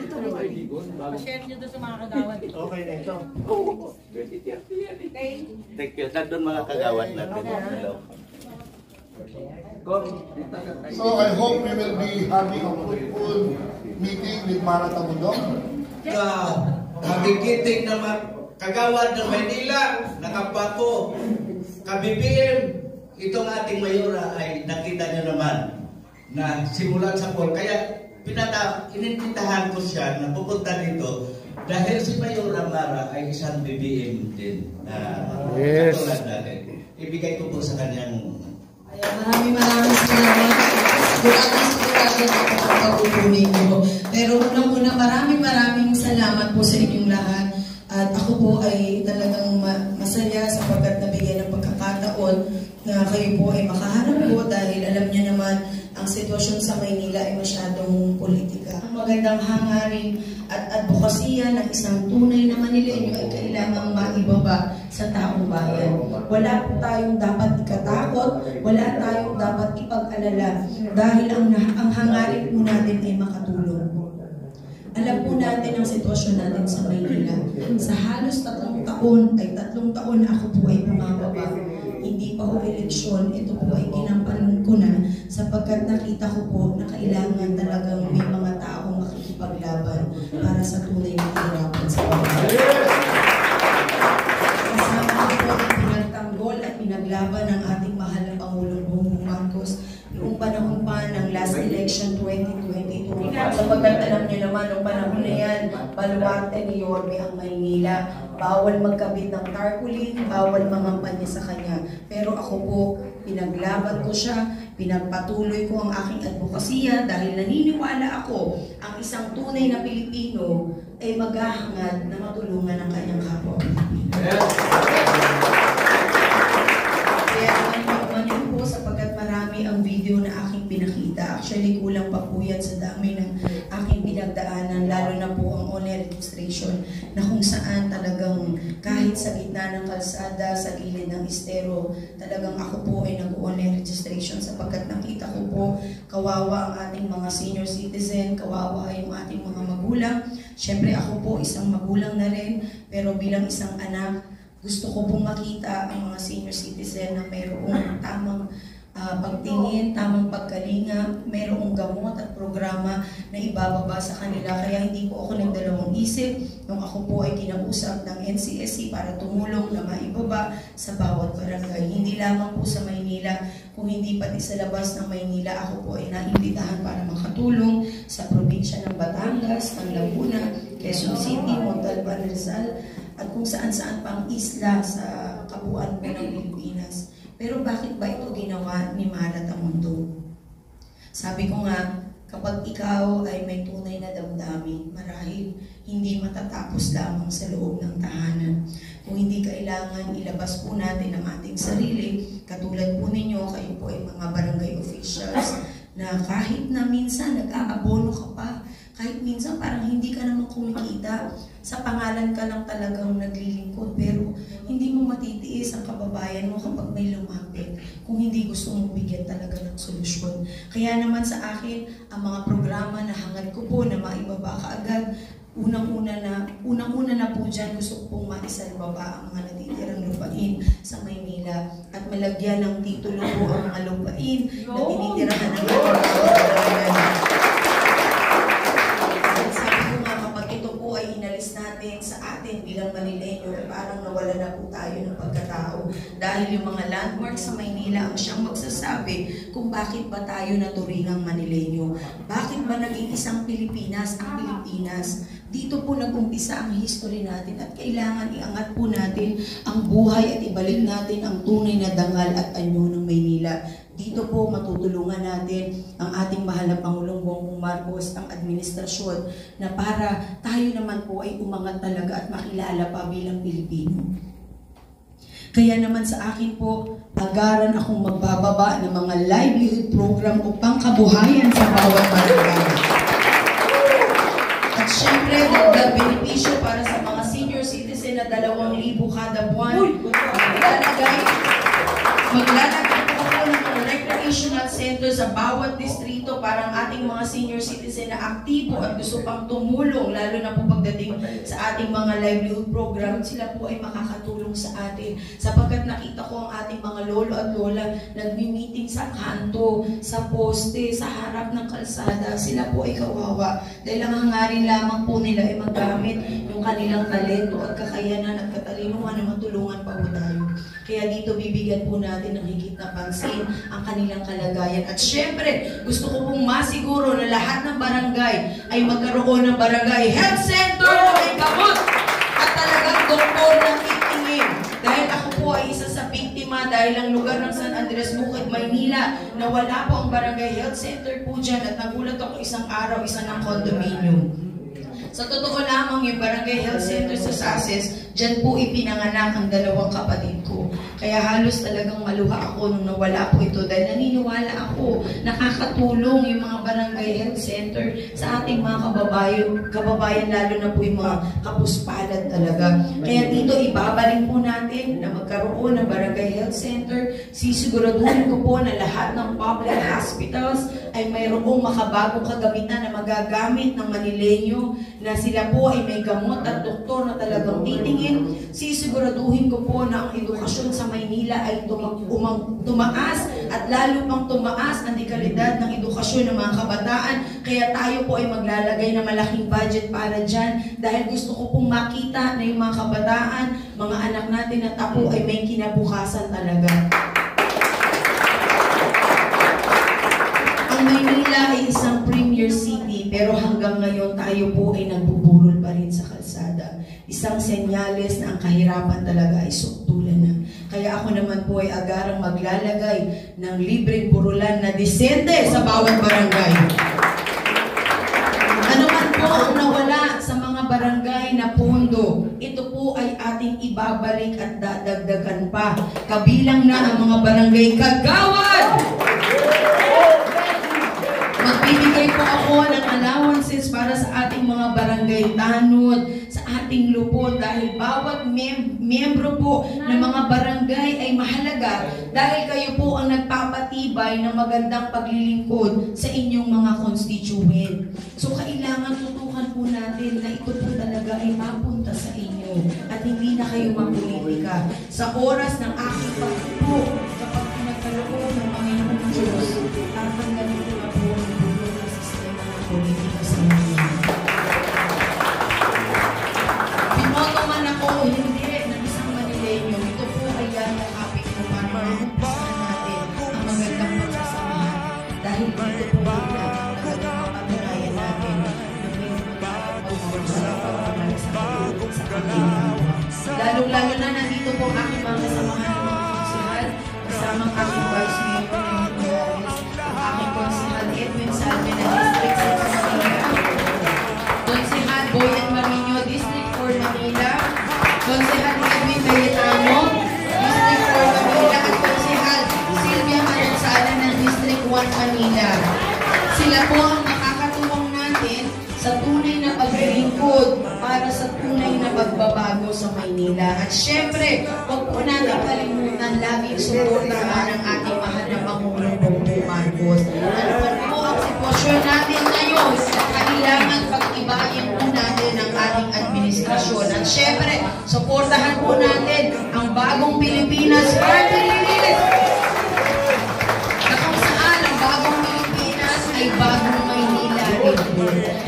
Pa-share nyo doon sa mga kagawad. Okay na ito. Thank you. Nandun mga kagawad natin. Hello. So I hope we will be having a fruitful meeting with Mara Tamundong. Magigiting naman kagawad ng Maynila, nakapato, ka-BBM, itong ating mayora ay nakita niyo naman na simulan sa poll. Kaya ininitahan ko siya na pupunta dito dahil si Mayora Mara ay isang BBM din. Yes. Katulad natin. Ibigay ko po sa kanyang... Maraming salamat. Sigurado ako pag-upunin niyo. Pero unang-una, maraming salamat po sa inyong lahat. At ako po ay talagang masaya sapagkat nabigyan ng pagkakataon na kayo po ay makaharap po dahil alam niyo naman ang sitwasyon sa Maynila ay masyadong politika. Ang magandang hangarin at advokasya ng isang tunay na Manileño ay kailangang maibaba sa taong bayan. Wala po tayong dapat ikatakot, wala tayong dapat ipag-alala dahil ang hangarin po natin ay makatulong. Alam po natin ang sitwasyon natin sa Maynila. Sa halos 3 taon ako po ay bumababa. Hindi pa ho eleksyon, ito po ay ginampanan ko na sapagkat nakita ko po na kailangan talagang may mga taong makikipaglaban para sa tunay na kahirapan sa bayan. Kasama ko po ang pinagtanggol at pinaglaban ng ating mahal na Pangulong Bongbong Marcos noong panahon pa ng last election 2022. Sapagkat alam niyo naman, noong panahon na yan, baluarte ni Yorme ang Maynila. Bawal magkabit ng tarpaulin, bawal mangampanya sa kanya. Pero ako po, pinaglaban ko siya, pinagpatuloy ko ang aking advokasya dahil naniniwala ako ang isang tunay na Pilipino ay maghahangad na matulungan ang kanyang kapwa Pilipino. Kaya manyo po sapagkat marami ang video na aking pinakita. Actually, kulang pa po yan sa dami ng aking pinagdaanan, lalo na po ang online registration na kung saan talagang kahit sa gitna ng kalsada, sa gilid ng estero, talagang ako po ay nag-online registration sapagkat nakita ko po kawawa ang ating mga senior citizen, kawawa yung ating mga magulang. Siyempre ako po isang magulang na rin, pero bilang isang anak, gusto ko pong makita ang mga senior citizen na mayroong tamang pagtingin, tamang pagkalinga, mayroong gamot at programa na ibababa sa kanila. Kaya hindi po ako nagdalawang isip nung ako po ay kinausap ng NCSC para tumulong na maibaba sa bawat barangay. Hindi lamang po sa Maynila, kung hindi pati sa labas ng Maynila, ako po ay naimbitahan para makatulong sa probinsya ng Batangas, ng Laguna, Quezon City, Montalban, Rizal, at kung saan-saan pang isla sa kabuuan po ng Pilipinas. Pero bakit ba ito ginawa ni Mara Tamundong? Sabi ko nga, kapag ikaw ay may tunay na damdamin, marahil hindi matatapos lamang sa loob ng tahanan. Kung hindi kailangan ilabas po natin ang ating sarili, katulad po ninyo, kayo po ay mga barangay officials, na kahit na minsan nag-aabono ka pa, kahit minsan parang hindi ka naman kumikita, sa pangalan ka lang talagang naglilingkod, pero hindi mo matitiis ang kababayan mo kapag may lumapit kung hindi gusto mong bigyan talaga ng solusyon. Kaya naman sa akin, ang mga programa na hangad ko po na maibaba kaagad, unang-una na po dyan, gusto ko pong maisalbaba ang mga natitirang lupain sa Maynila at malagyan ng titulo po ang mga lupain na tinitirahan ng mga sa atin bilang Manileño, parang nawala na po tayo ng pagkatao dahil yung mga landmarks sa Maynila ang siyang magsasabi kung bakit ba tayo naturingang Manileño. Bakit ba naging isang Pilipinas ang Pilipinas? Dito po nag-umpisa ang history natin at kailangan iangat po natin ang buhay at ibalik natin ang tunay na dangal at anyo ng Maynila. Dito po matutulungan natin ang ating mahal na Pangulong Bongbong Marcos, ang administrasyon, na para tayo naman po ay umangat talaga at makilala pa bilang Pilipino. Kaya naman sa akin po, agaran akong magbababa ng mga livelihood program o pangkabuhayan sa bawat barangay. At syempre, dagdag benepisyo para sa mga senior citizen na 2,000 kada buwan. Maglalagay po ako ng recreation traditional center sa bawat distrito para ang ating mga senior citizen na aktibo at gusto pang tumulong, lalo na po pagdating sa ating mga livelihood program, sila po ay makakatulong sa atin. Sapagkat nakita ko ang ating mga lolo at lola nagmi-meeting sa kanto, sa poste, sa harap ng kalsada. Sila po ay kawawa. Dahil ang hangarin lamang po nila ay magamit yung kanilang talento at kakayanan at katalinuhan na matulungan pa po tayo. Kaya dito bibigyan po natin ng higit na pansin ang kanilang kalagayan. At syempre, gusto ko pong masiguro na lahat ng barangay ay magkaroon ng barangay health center na may gamot at talagang doktor na titingin. Dahil ako po ay isa sa biktima dahil ang lugar ng San Andres, Bukid, Maynila na wala po ang barangay health center po dyan at nagulat ako isang araw, isa ng condominium. Sa totoo lamang yung barangay health center sa Sases, dyan po ipinanganak ang dalawang kapatid ko. Kaya halos talagang maluha ako nung nawala po ito dahil naniniwala ako nakakatulong yung mga barangay health center sa ating mga kababayan lalo na po yung mga kapuspalad talaga. Kaya dito ibabalik po natin na magkaroon ng barangay health center. Sisiguraduhin ko po na lahat ng public hospitals ay mayroong makabagong kagamitan na magagamit ng Manileño na sila po ay may gamot at doktor na talagang titingin. Sisiguraduhin ko po na ang edukasyon sa Maynila ay tumaas at lalo pang tumaas ang dekalidad ng edukasyon ng mga kabataan. Kaya tayo po ay maglalagay ng malaking budget para dyan dahil gusto ko pong makita na yung mga kabataan, mga anak natin at apo ay may kinabukasan talaga. Ang Maynila ay isang premier city pero hanggang ngayon tayo po ay nagbuburol pa rin sa kalsada. Isang senyales na ang kahirapan talaga ay sukdulan na. Kaya ako naman po ay agarang maglalagay ng libreng burulan na disente sa bawat barangay. Ano man po ang nawala sa mga barangay na pondo, ito po ay ating ibabalik at dadagdagan pa. Kabilang na ang mga barangay kagawad! Magbibigay po ako ng allowances para sa ating mga barangay tanod, sa ating lupon dahil bawat miyembro po ng mga barangay ay mahalaga dahil kayo po ang nagpapatibay ng magandang paglilingkod sa inyong mga constituent. So kailangan tutukan po natin na ito po talaga ay mapunta sa inyo at hindi na kayo mapolitika. Sa oras ng aking pagpupo, kapag nagkaroon ng Panginoon Diyos, tatanggalin ko na po ang bulong na sistema ng politika sa mga. Binoto man ako o hindi ng isang Manileño, ito po ay yakapin ko para maumpisahan natin ang magandang pagsasamahan. Dahil dito po ang patunayan natin na may sa kanila. Lalong-lalo na nandito po ang aking mga kasamahan ng mga konsehal, kasamang aking vice mayor na Morales, ang aking konsehal Edwin Salve na District 6 Manila, konsehal Boyan Marino, District 4 Manila, konsehal Edwin Cayetano, District 4 Manila, at konsehal Silvia Manansala ng District 1 Manila. Sila po ang makakatuwang natin sa tunay na paglilingkod para sa tunay na pagbabago sa Maynila. At syempre, huwag po natin kalimutan laging suportahan ang ating mahal na Pangulong Bongbong Marcos. Ano po ang sitwasyon natin ngayon? Kailangan pag-ibayin po natin ang ating administrasyon. At syempre, suportahan po natin ang bagong Pilipinas Party List! Na kung saan ang bagong Pilipinas ay bagong Maynila rin.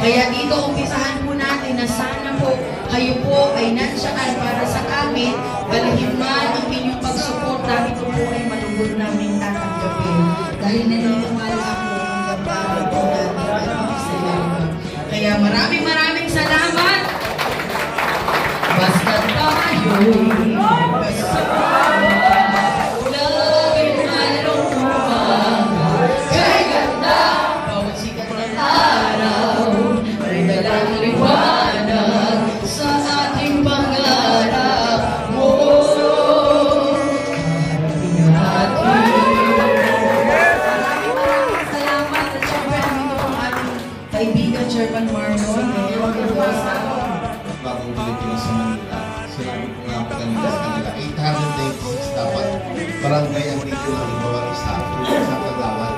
Kaya dito umpisahan po natin na sana po kayo po ay nansyaan para sa amin, balhin man ang inyong pagsuporta, ito po ay malugod namin tatanggapin. Dahil naniniwala ako ang gabaran po natin at magsalamat. Kaya maraming salamat! Basta tayo'y kasama. Chairman Marlon, Bagong Pilipinas sa Manila. Sinabi ko nga po kanina sa kanila, 396 dapat barangay ang dito ng ibawang staff sa Kagawad.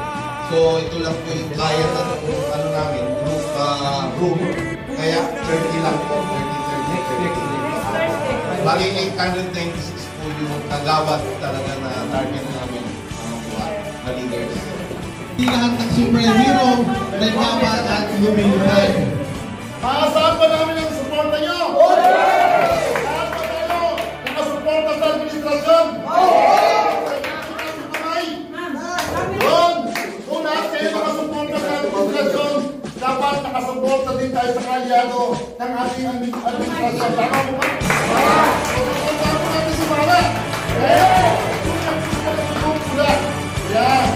So ito lang po yung kaya na ano namin, group room. Kaya 30 lang po, 30. Bali 896 po yung Kagawad talaga na target namin na leaders. Hindi lahat ng superhero may mama at lumilipad. Maasahan ba namin ang suporta nyo? Saan ba kayo nakasuporta sa administrasyon? Doon! Kung lahat kayo nakasuporta sa administrasyon, dapat nakasuporta din tayo sa kalyado ng ating administrasyon. Tama mo ba? Suporta mo natin si Mama! Yan!